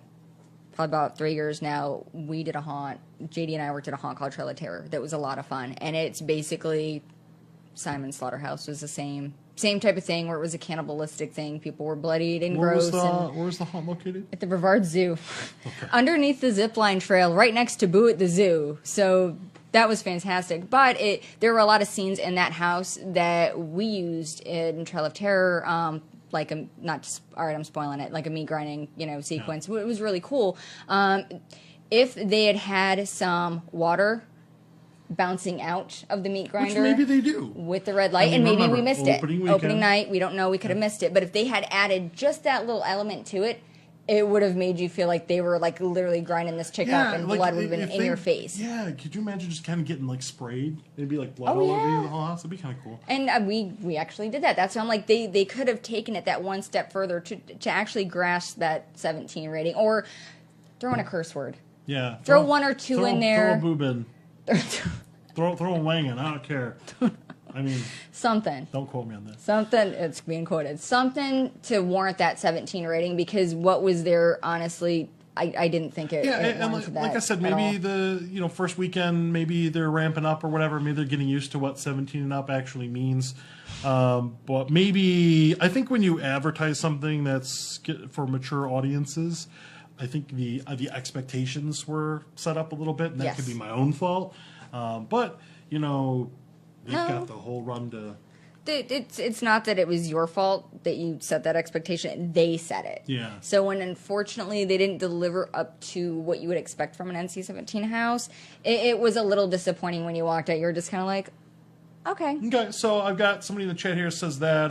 probably about 3 years now, we did a haunt. JD and I worked at a haunt called Trail of Terror. That was a lot of fun. And it's basically Simon's Slaughterhouse was the same type of thing, where it was a cannibalistic thing. People were bloodied and gross. Where was the haunt located? At the Brevard Zoo. Okay. Underneath the zipline trail, right next to Boo at the Zoo. So that was fantastic. But there were a lot of scenes in that house that we used in Trail of Terror, all right, I'm spoiling it, like a meat grinding, sequence. Yeah. It was really cool. If they had some water bouncing out of the meat grinder, which maybe they do, with the red light, and maybe we missed it. Opening night, we don't know, we could have missed it. But if they had added just that little element to it, it would have made you feel like they were like literally grinding this chick up, and blood would have been in your face. Yeah, could you imagine just kind of getting like sprayed? It'd be like blood all over you the whole house. It'd be kind of cool. And we actually did that. That's why I'm like, they could have taken it that one step further to actually grasp that 17 rating, or throw in a curse word. Yeah, throw one or two in there. Throw a boob in. throw a wang in. I don't care. I mean, something. Don't quote me on this. Something, it's being quoted. Something to warrant that 17 rating, because what was there, honestly, I didn't think it. Yeah, it and like I said, maybe the first weekend, maybe they're ramping up or whatever. Maybe they're getting used to what 17 and up actually means. But maybe I think when you advertise something that's for mature audiences, I think the expectations were set up a little bit, and that could be my own fault. But they've got the whole run to. It's not that it was your fault that you set that expectation. They set it. Yeah. So when unfortunately they didn't deliver up to what you would expect from an NC-17 house, it was a little disappointing when you walked out. You're just kind of like, okay. Okay. So I've got somebody in the chat here says that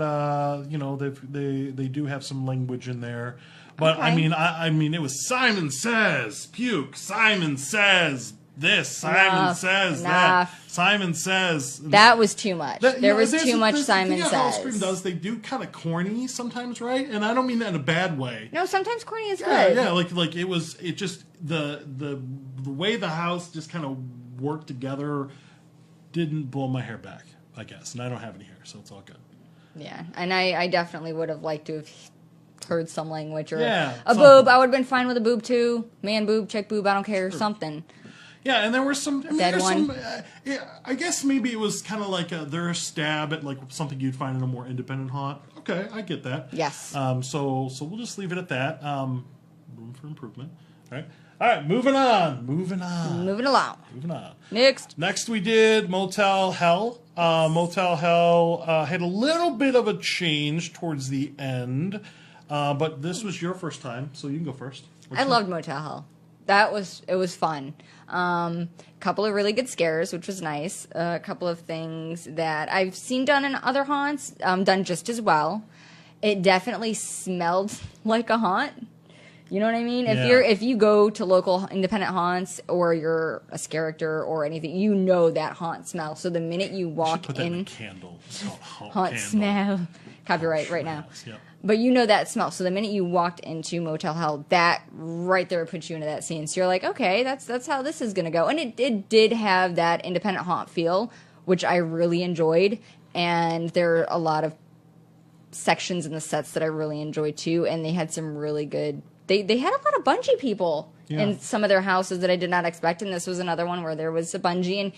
they do have some language in there, but okay. I mean it was Simon says puke. Simon says this. Simon says that. Simon says that was too much. There was too much Simon says. Howl-o-scream does. They do kind of corny sometimes, right? And I don't mean that in a bad way. No, sometimes corny is good. Yeah, like it was. It just the way the house just kind of worked together didn't blow my hair back, I guess. And I don't have any hair, so it's all good. Yeah, and I definitely would have liked to have heard some language or Yeah, a something. boob. I would have been fine with a boob too. Man boob, chick boob, I don't care, something. Yeah, and there were some. I mean, Dead there's one. some. Yeah, I guess maybe it was kind of like their stab at like something you'd find in a more independent haunt. Okay, I get that. Yes. So we'll just leave it at that. Room for improvement. All right. Moving on. Moving along. Moving on. Next, we did Motel Hell. Motel Hell had a little bit of a change towards the end, but this was your first time, so you can go first. I loved Motel Hell. It was fun. Couple of really good scares, which was nice. A couple of things that I've seen done in other haunts, done just as well. It definitely smelled like a haunt. You know what I mean? Yeah. If you go to local independent haunts or you're a character or anything, you know that haunt smell. So the minute you walk Put that in a in, candle. haunt Candle. smell, copyright right now. Yep. But you know that smell. So the minute you walked into Motel Hell, that right there puts you into that scene. So you're like, okay, that's how this is going to go. And it did have that independent haunt feel, which I really enjoyed. And there are a lot of sections in the sets that I really enjoyed too. And they had some really good... They had a lot of bungee people in some of their houses that I did not expect. And this was another one where there was a bungee. And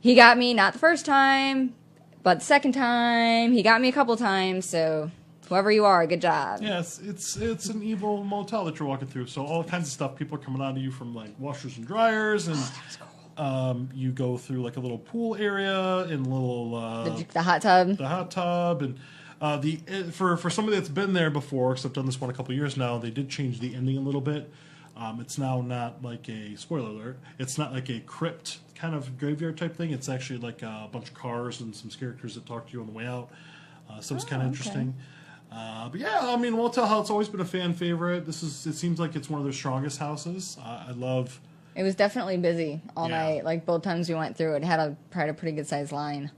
he got me, not the first time, but the second time. He got me a couple times, so... Whoever you are, good job. Yes, it's an evil motel that you're walking through. So all kinds of stuff. People are coming out of you from like washers and dryers, and you go through like a little pool area and little The hot tub. the hot tub, and for somebody that's been there before, because I've done this one a couple years now, they did change the ending a little bit. It's now not like a spoiler alert. It's not like a crypt kind of graveyard type thing. It's actually like a bunch of cars and some characters that talk to you on the way out. So it's kind of interesting. But yeah, I mean, Motel Hell, it's always been a fan favorite. It seems like it's one of their strongest houses. I love... It was definitely busy all Yeah. night. Like both times we went through, it had a pretty good sized line.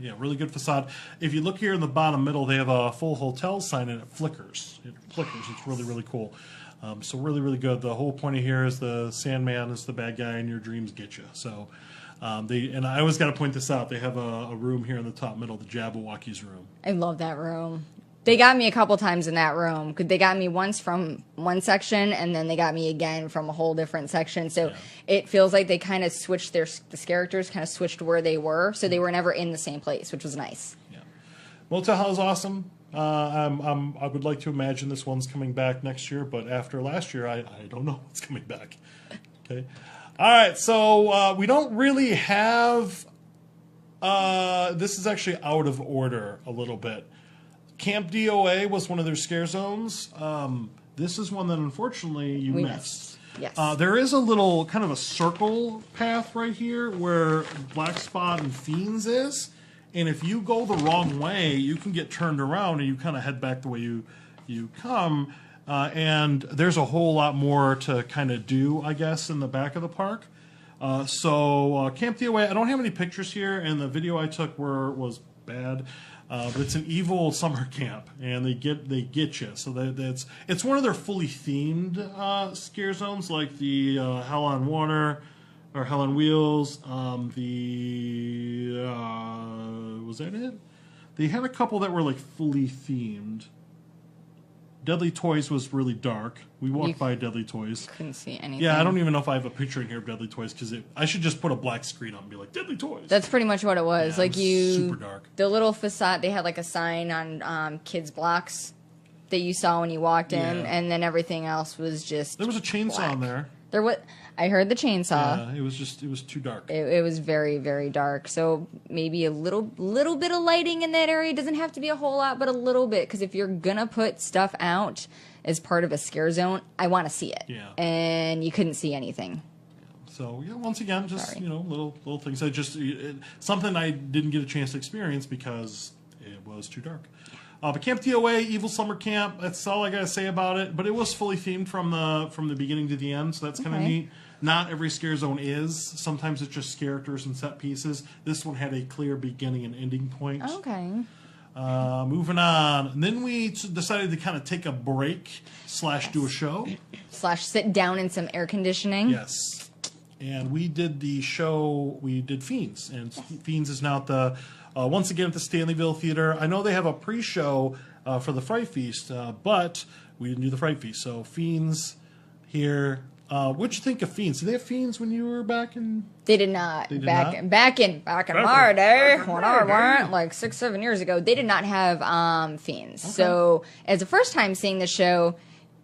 Yeah, really good facade. If you look here in the bottom middle, they have a full hotel sign and it flickers. It's really, really cool. So really, really good. The whole point of here is the Sandman is the bad guy and your dreams get you. So and I always got to point this out. They have a room here in the top middle, the Jabberwocky's room. I love that room. They got me a couple times in that room. They got me once from one section, and then they got me again from a whole different section. So it feels like they kind of switched the characters kind of switched where they were, so they were never in the same place, which was nice. Yeah, Motel Hell is awesome. I would like to imagine this one's coming back next year, but after last year, I don't know what's coming back. Okay, all right. So we don't really have. This is actually out of order a little bit. Camp DOA was one of their scare zones. This is one that unfortunately we missed. Yes. There is a little kind of a circle path right here where Black Spot and Fiends is. And if you go the wrong way, you can get turned around and you kind of head back the way you come. And there's a whole lot more to kind of do, I guess, in the back of the park. So Camp DOA, I don't have any pictures here, and the video I took was bad. But it's an evil summer camp, and they get you. So it's one of their fully themed scare zones, like the Hell on Water or Hell on Wheels. Was that it? They had a couple that were like fully themed. Deadly Toys was really dark. We walked by Deadly Toys. Couldn't see anything. Yeah, I don't even know if I have a picture in here of Deadly Toys because I should just put a black screen on and be like, Deadly Toys. That's pretty much what it was. Yeah, Like it was super dark. The little facade, they had like a sign on kids' blocks that you saw when you walked in, Yeah. and then everything else was just There was a chainsaw in there. I heard the chainsaw. Yeah, it was too dark. It was very, very dark. So maybe a little bit of lighting in that area. It doesn't have to be a whole lot, but a little bit. Because if you're going to put stuff out as part of a scare zone, I want to see it. Yeah. And you couldn't see anything. So yeah, once again, just Sorry. little things. Something I didn't get a chance to experience because it was too dark. But Camp DOA, Evil Summer Camp. That's all I gotta say about it. But it was fully themed from the beginning to the end, so that's kind of neat. Not every scare zone is. Sometimes it's just characters and set pieces. This one had a clear beginning and ending point. Okay. Moving on. And then we decided to kind of take a break / do a show. / sit down in some air conditioning. Yes. And we did the show, we did Fiends. And Fiends is now at the, once again at the Stanleyville Theater. I know they have a pre-show for the Fright Feast, but we didn't do the Fright Feast. So Fiends here. What'd you think of Fiends? Did they have Fiends when you were back in? They did not. They did back not? back in my day when I went like 6-7 years ago. They did not have Fiends. Okay. So as a first time seeing the show,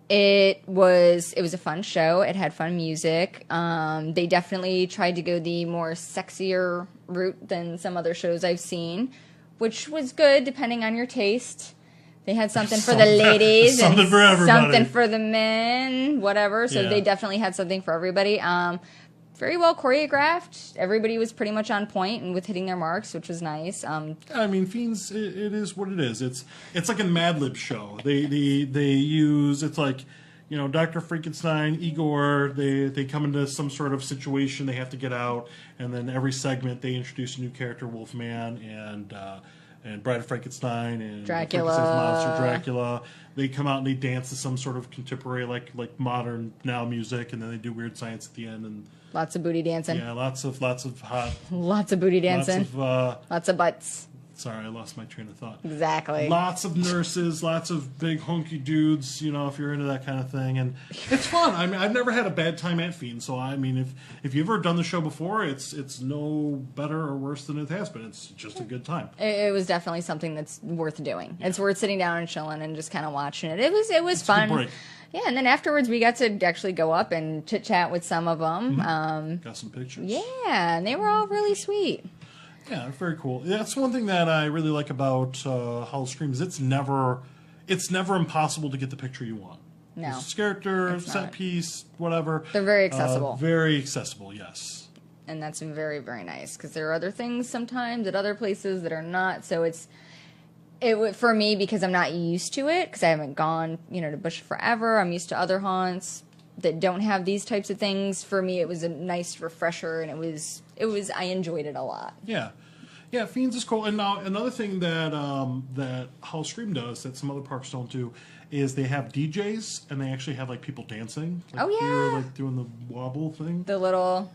it was a fun show. It had fun music. They definitely tried to go the more sexier route than some other shows I've seen, which was good depending on your taste. They had something for the ladies, something and for everybody. something for the men, whatever. So Yeah. they definitely had something for everybody. Very well choreographed. Everybody was pretty much on point and with hitting their marks, which was nice. I mean, Fiends. It is what it is. It's like a Mad Lib show. They use. It's like, you know, Dr. Frankenstein, Igor. They come into some sort of situation. They have to get out, and then every segment they introduce a new character, Wolfman and Bride of Frankenstein and Dracula. Frankenstein's monster Dracula. They come out and they dance to some sort of contemporary, like modern now music, and then they do weird science at the end, and Lots of booty dancing. yeah, lots of hot, Lots of booty dancing. lots of Lots of butts. sorry, I lost my train of thought. Exactly. Lots of nurses, lots of big hunky dudes, you know, if you're into that kind of thing. And it's fun. I mean, I've never had a bad time at Fiends. So, I mean, if you've ever done the show before, it's no better or worse than it has been. It's just a good time. It was definitely something that's worth doing. It's worth sitting down and chilling and just kind of watching it. It was It's a good fun. break. Yeah, and then afterwards we got to actually go up and chit chat with some of them. Got some pictures. Yeah, and they were all really sweet. Yeah, very cool. That's one thing that I really like about Howl-o-scream is it's never impossible to get the picture you want. No, It's character, it's set not. piece, whatever. They're very accessible. Very accessible, yes. And that's very, very nice because there are other things sometimes at other places that are not. So for me, because I'm not used to it, because I haven't gone, to Busch forever. I'm used to other haunts that don't have these types of things. For me, it was a nice refresher, and I enjoyed it a lot. Yeah. Yeah, Fiends is cool. And now another thing that that Howl-o-scream does that some other parks don't do is they have DJs and they actually have like people dancing. Like, Oh, yeah. we were like doing the wobble thing. The little,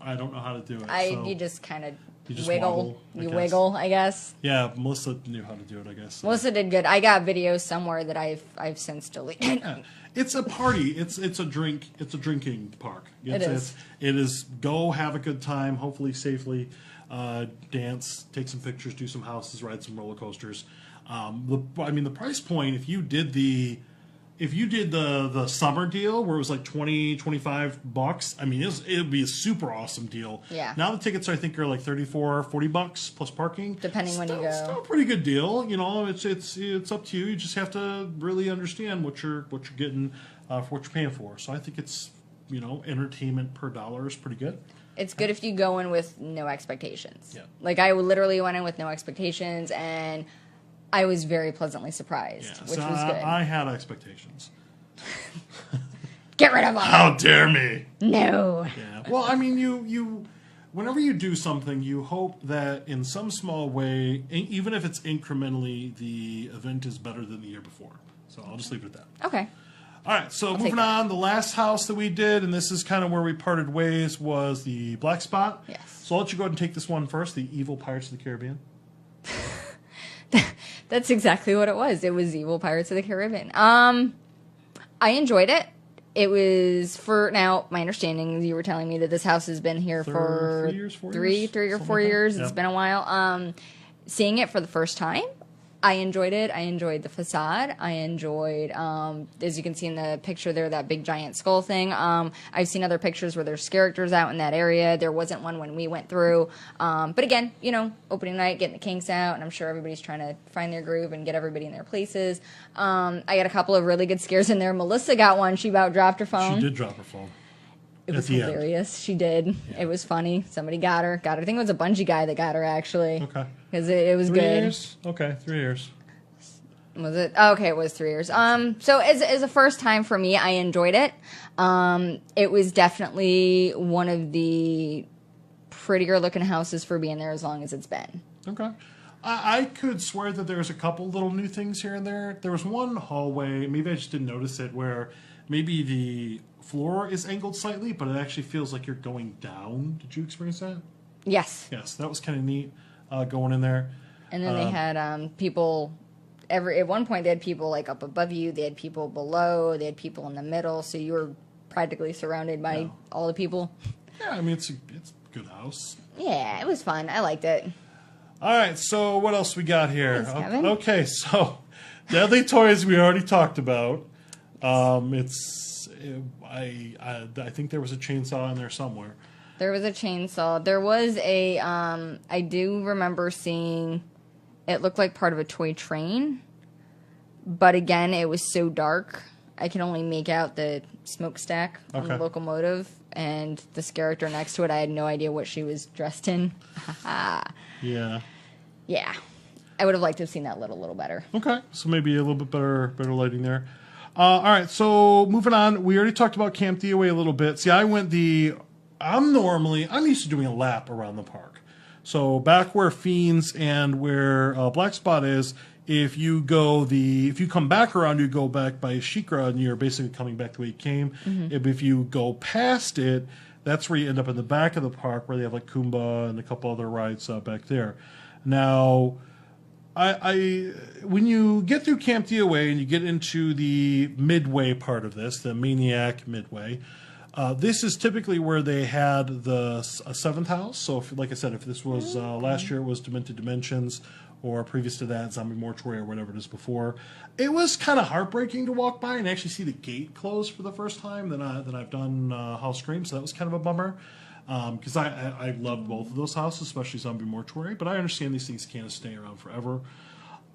I don't know how to do it. you just kind of You just wiggle. wobble, I guess. Wiggle, I guess. Yeah, Melissa knew how to do it, I guess. Melissa did good. I got videos somewhere that I've since deleted. Yeah. It's a party. It's a drinking park. It is. It is go have a good time, hopefully safely, dance, take some pictures, do some houses, ride some roller coasters. The price point, if you did the summer deal where it was like $20-$25, I mean, it would be a super awesome deal. Yeah. Now the tickets I think are like $34-$40 plus parking. Depending when you go. Still a pretty good deal. It's up to you. You just have to really understand what you're getting for what you're paying for. So I think it's entertainment per dollar is pretty good. It's good if you go in with no expectations. Yeah. Like I literally went in with no expectations, and I was very pleasantly surprised, Yeah. which So was good. I had expectations. Get rid of them. How dare me? No. Yeah. Well, I mean, you whenever you do something, you hope that in some small way, even if it's incrementally, the event is better than the year before. So I'll just leave it at that. Okay. All right, so take moving that. on, the last house that we did, and this is kind of where we parted ways, was the Black Spot. Yes. So I'll let you go ahead and take this one first, the Evil Pirates of the Caribbean. That's exactly what it was. It was Evil Pirates of the Caribbean. I enjoyed it. It was now, my understanding, you were telling me that this house has been here for 3 years, 4 three years? or Something 4 like that. years. Yeah. It's been a while. Seeing it for the first time, I enjoyed it. I enjoyed the facade. I enjoyed, as you can see in the picture there, that big giant skull thing. I've seen other pictures where there's characters out in that area. There wasn't one when we went through. But again, opening night, getting the kinks out, and I'm sure everybody's trying to find their groove and get everybody in their places. I got a couple of really good scares in there. Melissa got one. She about dropped her phone. She did drop her phone. It was at the end. hilarious. She did. Yeah. It was funny. Somebody got her. I think it was a bungee guy that got her, actually. Okay. Because it was 3 good. years? Okay, 3 years. Was it? Oh, okay, it was 3 years. So as a first time for me, I enjoyed it. It was definitely one of the prettier looking houses for being there as long as it's been. Okay. I could swear that there's a couple little new things here and there. There was one hallway, maybe I just didn't notice it, where maybe the floor is angled slightly, but it actually feels like you're going down. Did you experience that? Yes. Yes, that was kind of neat going in there. And then they had people at one point they had people like up above you, they had people below, they had people in the middle, so you were practically surrounded by all the people. Yeah, I mean it's a good house. Yeah, it was fun. I liked it. All right, so what else we got here? Thanks, Kevin. Okay, so Deadly Toys we already talked about. I think there was a chainsaw in there somewhere. There was a chainsaw. There was a I do remember seeing it looked like part of a toy train. But again, it was so dark. I can only make out the smokestack on the locomotive and this character next to it. I had no idea what she was dressed in. Yeah. Yeah. I would have liked to have seen that a little better. Okay, so maybe a little bit better lighting there. All right, so moving on. We already talked about Camp DOA a little bit. See, I'm used to doing a lap around the park. So back where Fiends and where Black Spot is, if you come back around, you go back by Shikra, and you're basically coming back the way you came. If you go past it, that's where you end up in the back of the park, where they have like Kumba and a couple other rides back there. Now, when you get through Camp DOA and you get into the midway part of this, the Maniac Midway, this is typically where they had the seventh house. So, like I said, if this was last year, it was Demented Dimensions, or previous to that, Zombie Mortuary, or whatever it is before. It was kind of heartbreaking to walk by and actually see the gate close for the first time that I've done Howl-o-scream, so that was kind of a bummer. Because I loved both of those houses, especially Zombie Mortuary, but I understand these things can't stay around forever.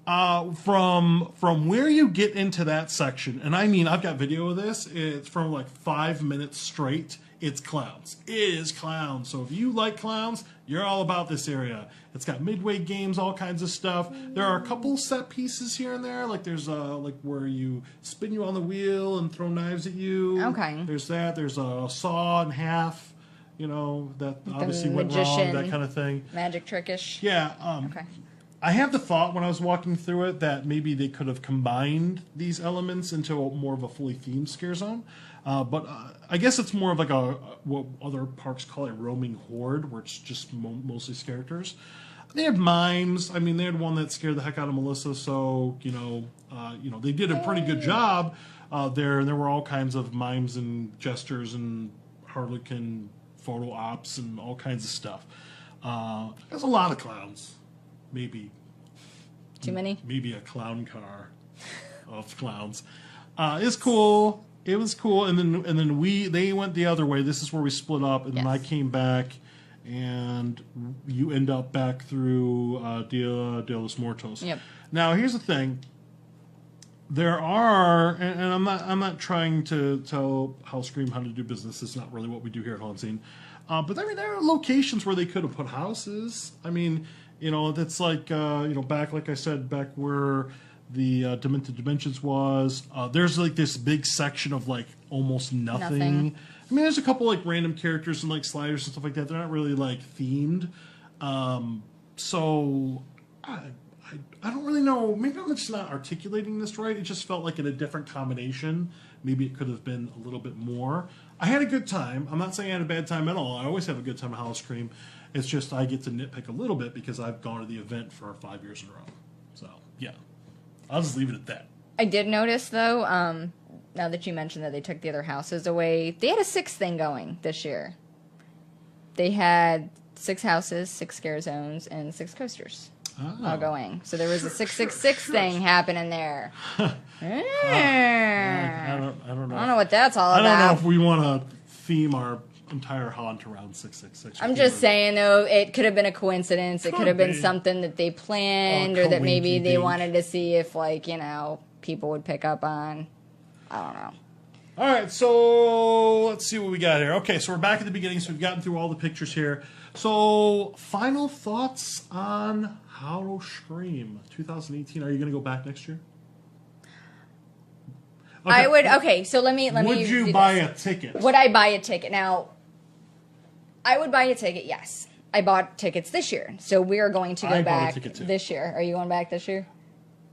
From where you get into that section, and I mean, I've got video of this, it's from like 5 minutes straight, it's clowns. It is clowns. So if you like clowns, you're all about this area. It's got midway games, all kinds of stuff. There are a couple set pieces here and there, like there's like where you spin you on the wheel and throw knives at you. Okay. There's that. There's a saw in half. You know, that obviously went magician, wrong, that kind of thing. Magic trickish. Yeah. Okay. I had the thought when I was walking through it that maybe they could have combined these elements into more of a fully themed scare zone. But I guess it's more of like what other parks call a roaming horde, where it's just mostly characters. They had mimes. I mean, they had one that scared the heck out of Melissa. So they did a pretty good job there. And there were all kinds of mimes and gestures and harlequin photo ops and all kinds of stuff. There's a lot of clowns. Maybe too many. Maybe a clown car of clowns. It's cool. It was cool, and then they went the other way. This is where we split up, and then I came back, and you end up back through Dia de los Muertos. Yep. Now here's the thing. There are, and I'm not trying to tell Howl-o-scream how to do business. It's not really what we do here at HauntScene. But I mean, there are locations where they could have put houses. I mean, that's like back, like I said, back where the Demented Dimensions was. There's like this big section of like almost nothing. I mean, there's a couple like random characters and like sliders and stuff like that. They're not really like themed. So I don't really know. Maybe I'm just not articulating this right. It just felt like in a different combination. Maybe it could have been a little bit more. I had a good time. I'm not saying I had a bad time at all. I always have a good time at Howl-o-scream. It's just I get to nitpick a little bit because I've gone to the event for 5 years in a row. So, yeah. I'll just leave it at that. I did notice, though, now that you mentioned that they took the other houses away, they had a 6th thing going this year. They had 6 houses, 6 scare zones, and 6 coasters. All going. So there was a 666 thing happening there. I don't know. I don't know what that's all about. I don't know if we want to theme our entire haunt around 666. I'm just saying, though, it could have been a coincidence. It could have been something that they planned or that maybe they wanted to see if, people would pick up on. I don't know. All right, so let's see what we got here. Okay, so we're back at the beginning, so we've gotten through all the pictures here. So, final thoughts on Howl-o-scream 2018. Are you going to go back next year? Okay. I would. Okay, so let me. Would you buy a ticket? Would I buy a ticket? Now, I would buy a ticket. Yes, I bought tickets this year, so we are going to go back this year. Are you going back this year?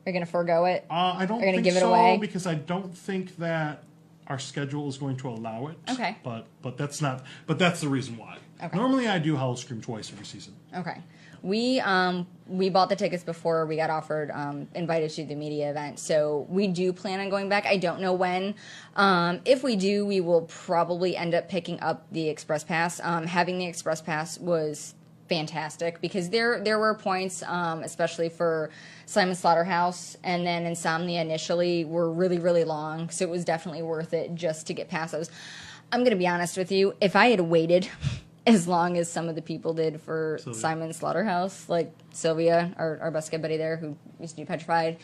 Are you going to forego it? I don't think give it so away? Because I don't think that our schedule is going to allow it. Okay. But that's not. But that's the reason why. Okay. Normally, I do Howl-o-scream twice every season. Okay. We bought the tickets before we got offered, invited to the media event. So we do plan on going back. I don't know when. If we do, we will probably end up picking up the Express Pass. Having the Express Pass was fantastic because there were points, especially for Simon Slaughterhouse and then Insomnia initially, were really, really long. So it was definitely worth it just to get past those. I'm going to be honest with you. If I had waited as long as some of the people did for Simon Slaughterhouse, like Sylvia, our best good buddy there who used to do Petrified,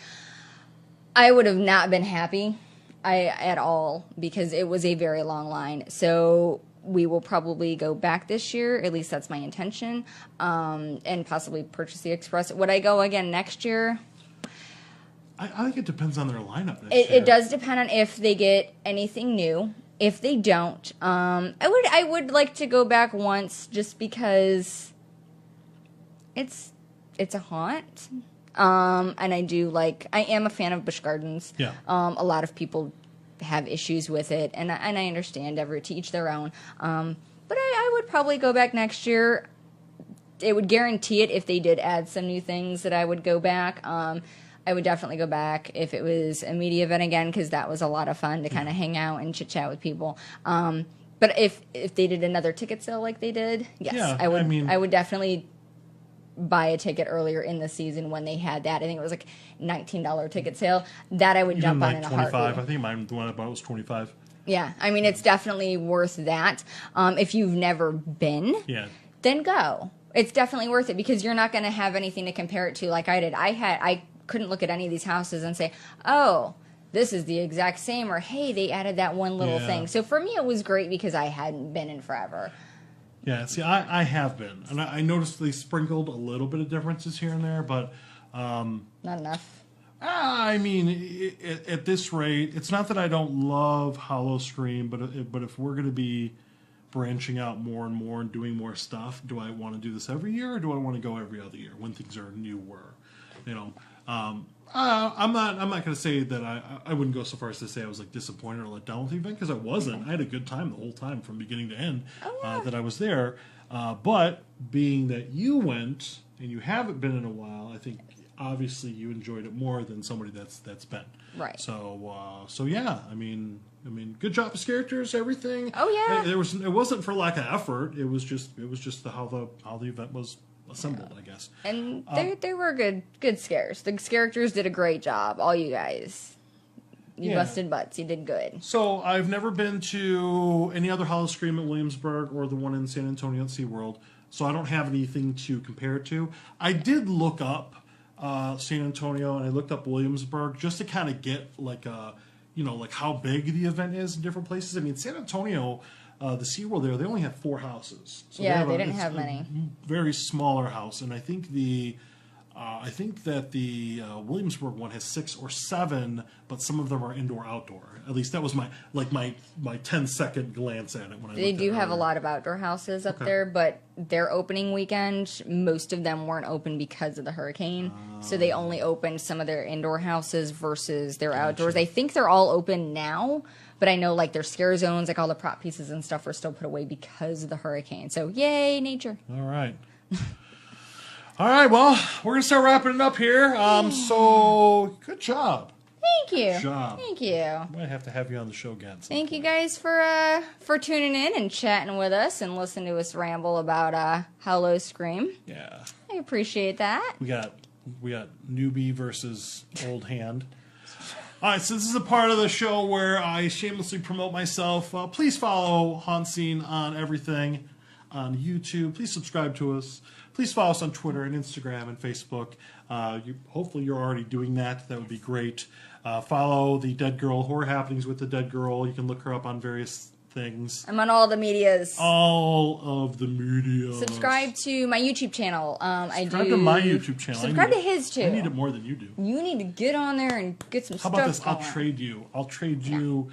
I would have not been happy at all because it was a very long line. So we will probably go back this year, at least that's my intention, and possibly purchase the Express. Would I go again next year? I think it depends on their lineup next year. It does depend on if they get anything new. If they don't, I would like to go back once just because it's a haunt, and I am a fan of Busch Gardens. Yeah. A lot of people have issues with it, and I understand to each their own. But I would probably go back next year. It would guarantee it if they did add some new things that I would go back. I would definitely go back if it was a media event again because that was a lot of fun to kind of hang out and chit chat with people. But if they did another ticket sale like they did, yes, yeah, I would definitely buy a ticket earlier in the season when they had that. I think it was like $19 ticket sale that I would jump on in a heartbeat. I think the one I bought was $25. Yeah, I mean it's definitely worth that. If you've never been, then go. It's definitely worth it because you're not going to have anything to compare it to like I did. I couldn't look at any of these houses and say, oh, this is the exact same, or hey, they added that one little thing. So for me, it was great because I hadn't been in forever. Yeah, see, I have been, and I noticed they sprinkled a little bit of differences here and there, but not enough. I mean, at this rate, it's not that I don't love Howl-o-scream, but if we're going to be branching out more and more and doing more stuff, do I want to do this every year, or do I want to go every other year when things are newer? You know, I'm not going to say that I wouldn't go so far as to say I was like disappointed or let down with the event because I wasn't. I had a good time the whole time from beginning to end that I was there. But being that you went and you haven't been in a while, I think obviously you enjoyed it more than somebody that's been. Right. So yeah, I mean, good job as characters, everything. Oh yeah. It wasn't for lack of effort. It was just how the event was assembled, I guess. And they were good scares. The characters did a great job. All you guys, you busted butts. You did good. So I've never been to any other Howl-o-scream at Williamsburg or the one in San Antonio at SeaWorld, so I don't have anything to compare it to. I did look up San Antonio and I looked up Williamsburg just to kind of get like how big the event is in different places. I mean, San Antonio, the SeaWorld there, they only have 4 houses. So they didn't have many. Very smaller house, and I think that the Williamsburg one has 6 or 7, but some of them are indoor-outdoor. At least that was my 10-second glance at it when I. They do have a lot of outdoor houses up there, but their opening weekend, most of them weren't open because of the hurricane. So they only opened some of their indoor houses versus their outdoors. I think they're all open now. But I know, like, their scare zones, like all the prop pieces and stuff were still put away because of the hurricane. So, yay, nature. All right. All right, well, we're going to start wrapping it up here. So, good job. Thank you. Good job. Thank you. I might have to have you on the show again. Thank you guys for tuning in and chatting with us and listening to us ramble about Howl-o-scream. Yeah. I appreciate that. We got newbie versus old hand. All right, so this is a part of the show where I shamelessly promote myself. Please follow HauntScene on everything on YouTube. Please subscribe to us. Please follow us on Twitter and Instagram and Facebook. Hopefully you're already doing that. That would be great. Follow the Dead Girl, Horror Happenings with the Dead Girl. You can look her up on various things. I'm on all the medias. All of the media. Subscribe to my YouTube channel. Subscribe to my YouTube channel. Subscribe to his too. I need it more than you do. You need to get on there and get some stuff. How about this? Going. I'll trade you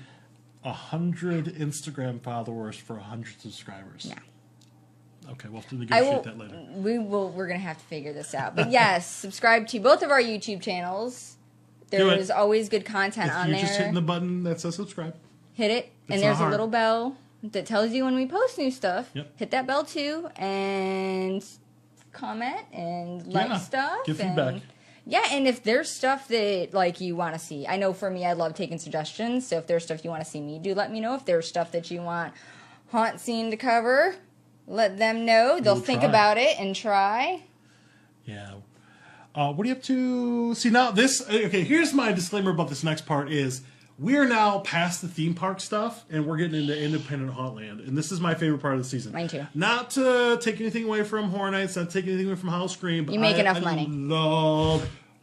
100 Instagram followers for 100 subscribers. Yeah. Okay, we'll have to negotiate that later. We're gonna have to figure this out. But yes, subscribe to both of our YouTube channels. There is always good content on there. You're just hitting the button that says subscribe. Hit it, and there's a little bell. that tells you when we post new stuff. Yep. Hit that bell too, and comment and like stuff. Give feedback. Yeah, and if there's stuff that like you want to see, I know for me, I love taking suggestions. So if there's stuff you want to see me do, let me know. If there's stuff that you want HauntScene to cover, let them know. They'll think about it and try. Yeah. What are you up to? See, now this... Okay, here's my disclaimer about this next part is we're now past the theme park stuff, and we're getting into independent Hauntland. And this is my favorite part of the season. Mine too. Not to take anything away from Horror Nights, not to take anything away from Howl-o-scream, but you make enough money.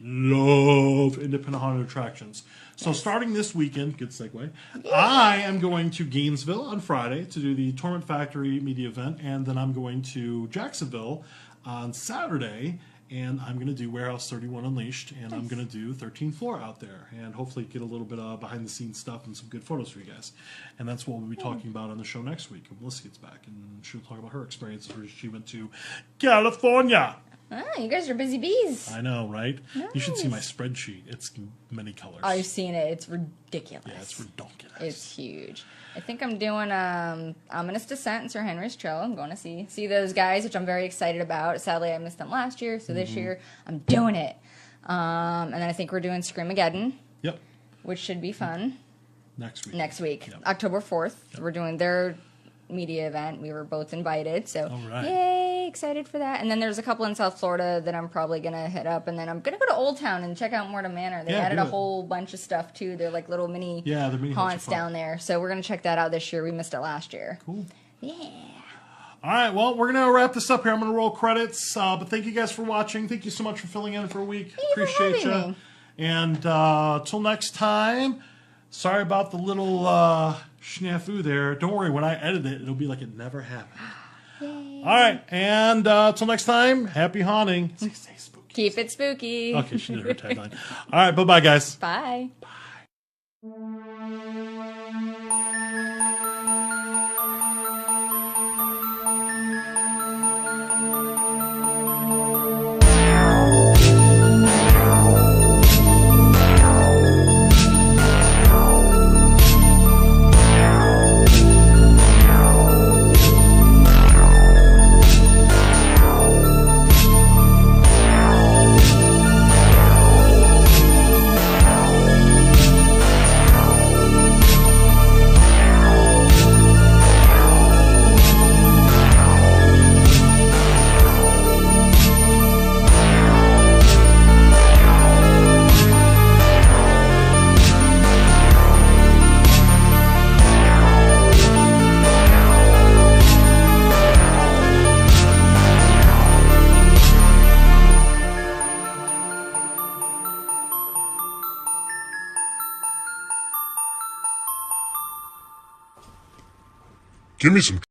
love independent haunted attractions. So starting this weekend, good segue, I am going to Gainesville on Friday to do the Torment Factory media event, and then I'm going to Jacksonville on Saturday, and I'm going to do Warehouse 31 Unleashed, and I'm going to do 13th Floor out there, and hopefully get a little bit of behind-the-scenes stuff and some good photos for you guys. And that's what we'll be talking about on the show next week when Melissa gets back, and she'll talk about her experiences where she went to California. Ah, you guys are busy bees. I know, right? Nice. You should see my spreadsheet. It's many colors. I've seen it. It's ridiculous. Yeah, it's ridiculous. It's huge. I think I'm doing Ominous Descent and Sir Henry's Trail. I'm going to see those guys, which I'm very excited about. Sadly, I missed them last year, so this year I'm doing it. And then I think we're doing Screamageddon. Yep. Which should be fun. Next week. Yep. October 4th. Yep. We're doing their media event. We were both invited, so yay, excited for that. And then there's a couple in South Florida that I'm probably gonna hit up, and then I'm gonna go to Old Town and check out Morta Manor. They added a whole bunch of stuff too. They're like little mini haunts down there, so we're gonna check that out this year. We missed it last year. Cool. Yeah. All right, well, we're going to wrap this up here. I'm going to roll credits, but thank you guys for watching. Thank you so much for filling in for a week. Appreciate you. And till next time, sorry about the little snafu there. Don't worry, when I edit it, it'll be like it never happened. Yay. All right, and till next time, happy haunting. Stay spooky. Keep it spooky. Okay, she did her tagline. All right, bye-bye, guys. Bye. Give me some